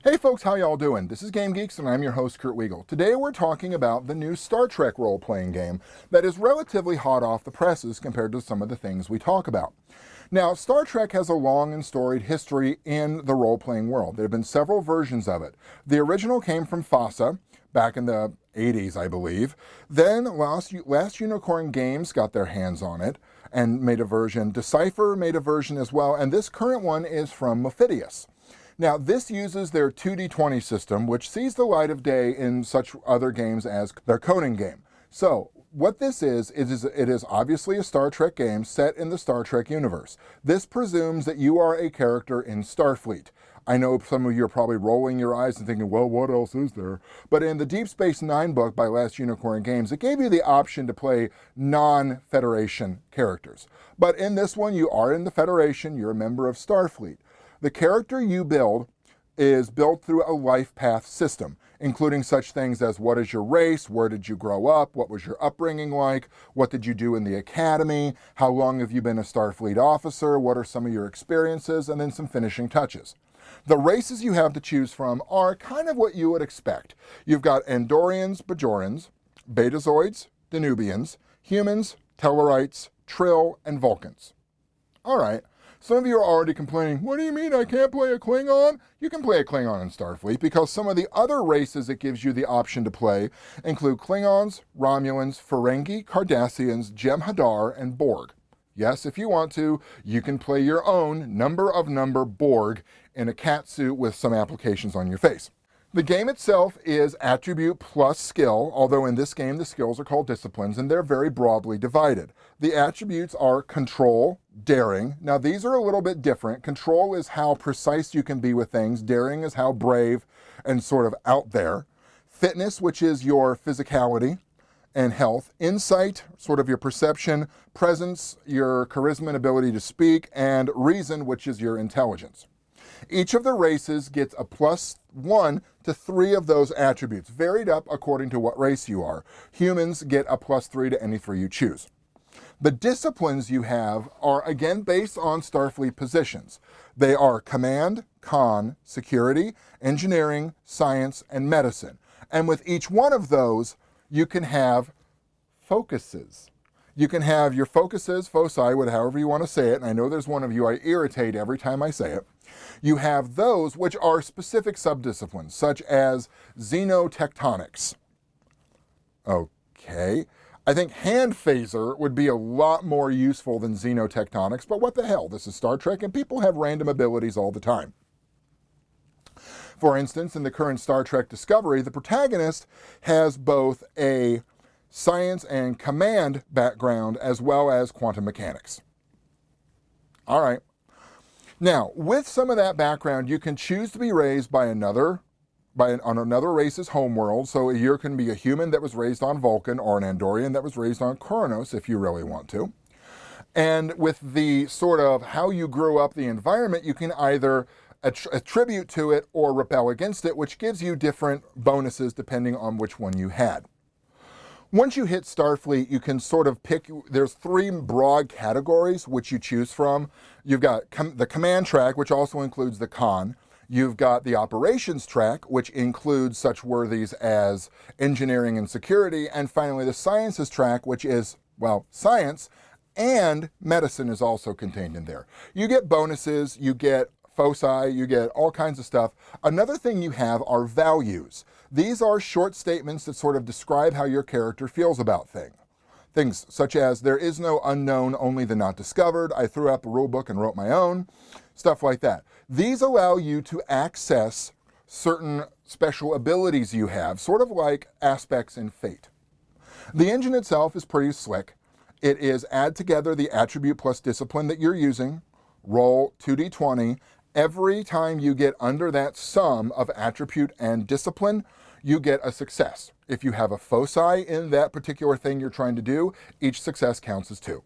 Hey folks, how y'all doing? This is Game Geeks and I'm your host Kurt Wiegel. Today we're talking about the new Star Trek role-playing game that is relatively hot off the presses compared to some of the things we talk about. Now, Star Trek has a long and storied history in the role-playing world. There have been several versions of it. The original came from FASA back in the 80s, I believe. Then Last Unicorn Games got their hands on it and made a version. Decipher made a version as well, and this current one is from Modiphius. Now, this uses their 2d20 system, which sees the light of day in such other games as their coding game. So, what this is it is obviously a Star Trek game set in the Star Trek universe. This presumes that you are a character in Starfleet. I know some of you are probably rolling your eyes and thinking, well, what else is there? But in the Deep Space Nine book by Last Unicorn Games, it gave you the option to play non-Federation characters. But in this one, you are in the Federation, you're a member of Starfleet. The character you build is built through a life path system, including such things as what is your race, where did you grow up, what was your upbringing like, what did you do in the academy, how long have you been a Starfleet officer, what are some of your experiences, and then some finishing touches. The races you have to choose from are kind of what you would expect. You've got Andorians, Bajorans, Betazoids, Danubians, humans, Tellarites, Trill, and Vulcans. All right. Some of you are already complaining, what do you mean I can't play a Klingon? You can play a Klingon in Starfleet because some of the other races it gives you the option to play include Klingons, Romulans, Ferengi, Cardassians, Jem'Hadar, and Borg. Yes, if you want to, you can play your own number Borg in a cat suit with some applications on your face. The game itself is attribute plus skill, although in this game the skills are called disciplines and they're very broadly divided. The attributes are control, daring. Now these are a little bit different. Control is how precise you can be with things. Daring is how brave and sort of out there. Fitness, which is your physicality and health. Insight, sort of your perception. Presence, your charisma and ability to speak. And reason, which is your intelligence. Each of the races gets a +1 to 3 of those attributes, varied up according to what race you are. Humans get a +3 to any 3 you choose. The disciplines you have are again based on Starfleet positions. They are command, con, security, engineering, science, and medicine. And with each one of those, you can have focuses. You can have your focuses, foci, however you want to say it, and I know there's one of you I irritate every time I say it. You have those which are specific subdisciplines, such as xenotectonics. Okay. I think hand phaser would be a lot more useful than xenotectonics, but what the hell? This is Star Trek, and people have random abilities all the time. For instance, in the current Star Trek Discovery, the protagonist has both a science and command background as well as quantum mechanics. All right. Now, with some of that background, you can choose to be raised on another race's homeworld. So you can be a human that was raised on Vulcan or an Andorian that was raised on Kronos if you really want to. And with the sort of how you grew up, the environment, you can either attribute to it or rebel against it, which gives you different bonuses depending on which one you had. Once you hit Starfleet, you can sort of pick, there's 3 broad categories which you choose from. You've got the command track, which also includes the con. You've got the operations track, which includes such worthies as engineering and security. And finally, the sciences track, which is, well, science, and medicine is also contained in there. You get bonuses, you get foci, you get all kinds of stuff. Another thing you have are values. These are short statements that sort of describe how your character feels about things. Things such as, there is no unknown, only the not discovered. I threw up a rule book and wrote my own. Stuff like that. These allow you to access certain special abilities you have, sort of like aspects in Fate. The engine itself is pretty slick. It is add together the attribute plus discipline that you're using, roll 2d20. Every time you get under that sum of attribute and discipline, you get a success. If you have a foci in that particular thing you're trying to do, each success counts as 2.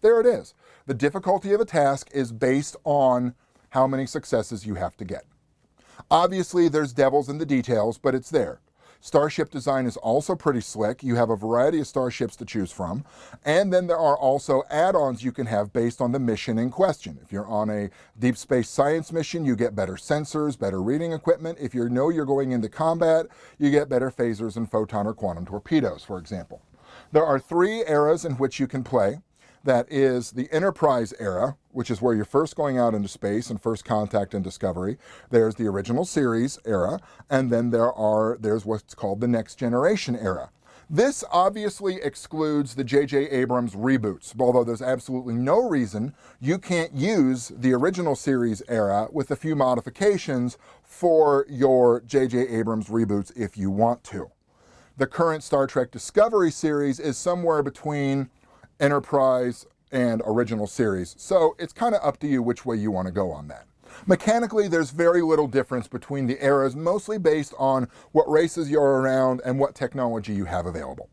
There it is. The difficulty of a task is based on how many successes you have to get. Obviously, there's devils in the details, but it's there. Starship design is also pretty slick. You have a variety of starships to choose from. And then there are also add-ons you can have based on the mission in question. If you're on a deep space science mission, you get better sensors, better reading equipment. If you know you're going into combat, you get better phasers and photon or quantum torpedoes, for example. There are 3 eras in which you can play. That is the Enterprise era, which is where you're first going out into space and first contact and discovery. There's the original series era, and then there's what's called the Next Generation era. This obviously excludes the J.J. Abrams reboots, although there's absolutely no reason you can't use the original series era with a few modifications for your J.J. Abrams reboots if you want to. The current Star Trek Discovery series is somewhere between Enterprise and original series, so it's kind of up to you which way you want to go on that. Mechanically, there's very little difference between the eras, mostly based on what races you're around and what technology you have available.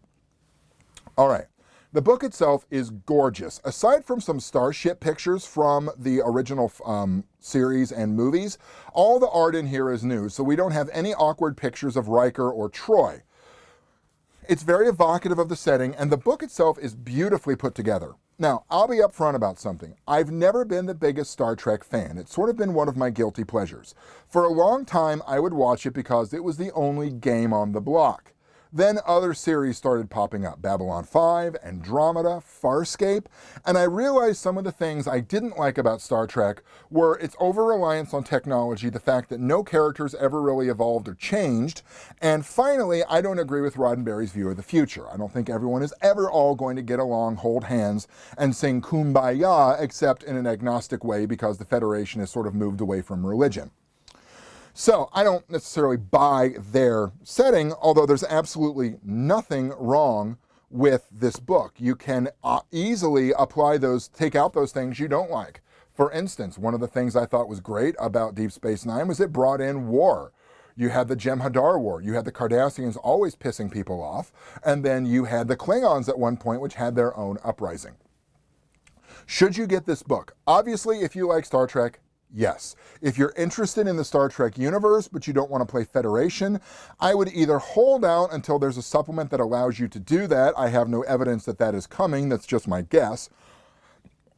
All right, the book itself is gorgeous. Aside from some starship pictures from the original series and movies, all the art in here is new, so we don't have any awkward pictures of Riker or Troy. It's very evocative of the setting, and the book itself is beautifully put together. Now, I'll be upfront about something. I've never been the biggest Star Trek fan. It's sort of been one of my guilty pleasures. For a long time, I would watch it because it was the only game on the block. Then other series started popping up, Babylon 5, Andromeda, Farscape, and I realized some of the things I didn't like about Star Trek were its over-reliance on technology, the fact that no characters ever really evolved or changed, and finally, I don't agree with Roddenberry's view of the future. I don't think everyone is ever all going to get along, hold hands, and sing Kumbaya, except in an agnostic way because the Federation has sort of moved away from religion. So I don't necessarily buy their setting, although there's absolutely nothing wrong with this book. You can easily apply those, take out those things you don't like. For instance, one of the things I thought was great about Deep Space Nine was it brought in war. You had the Jem'Hadar War. You had the Cardassians always pissing people off. And then you had the Klingons at one point, which had their own uprising. Should you get this book? Obviously, if you like Star Trek, yes. If you're interested in the Star Trek universe, but you don't want to play Federation, I would either hold out until there's a supplement that allows you to do that. I have no evidence that that is coming. That's just my guess.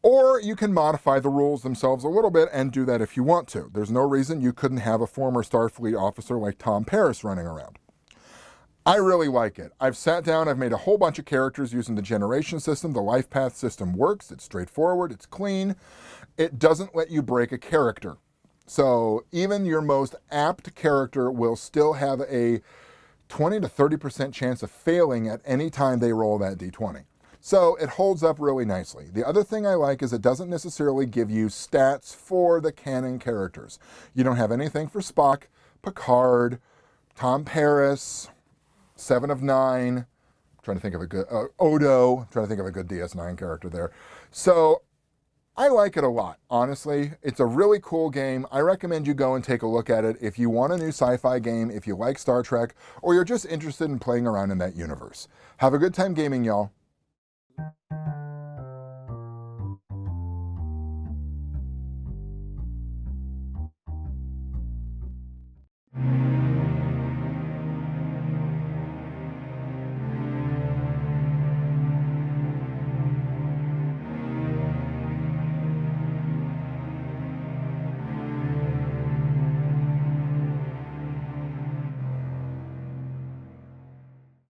Or you can modify the rules themselves a little bit and do that if you want to. There's no reason you couldn't have a former Starfleet officer like Tom Paris running around. I really like it. I've sat down, I've made a whole bunch of characters using the generation system. The life path system works. It's straightforward. It's clean. It doesn't let you break a character. So even your most apt character will still have a 20 to 30% chance of failing at any time they roll that d20. So it holds up really nicely. The other thing I like is it doesn't necessarily give you stats for the canon characters. You don't have anything for Spock, Picard, Tom Paris, Seven of Nine. I'm trying to think of a good Odo. I'm trying to think of a good DS9 character there. So I like it a lot, honestly. It's a really cool game. I recommend you go and take a look at it if you want a new sci-fi game, if you like Star Trek, or you're just interested in playing around in that universe. Have a good time gaming, y'all.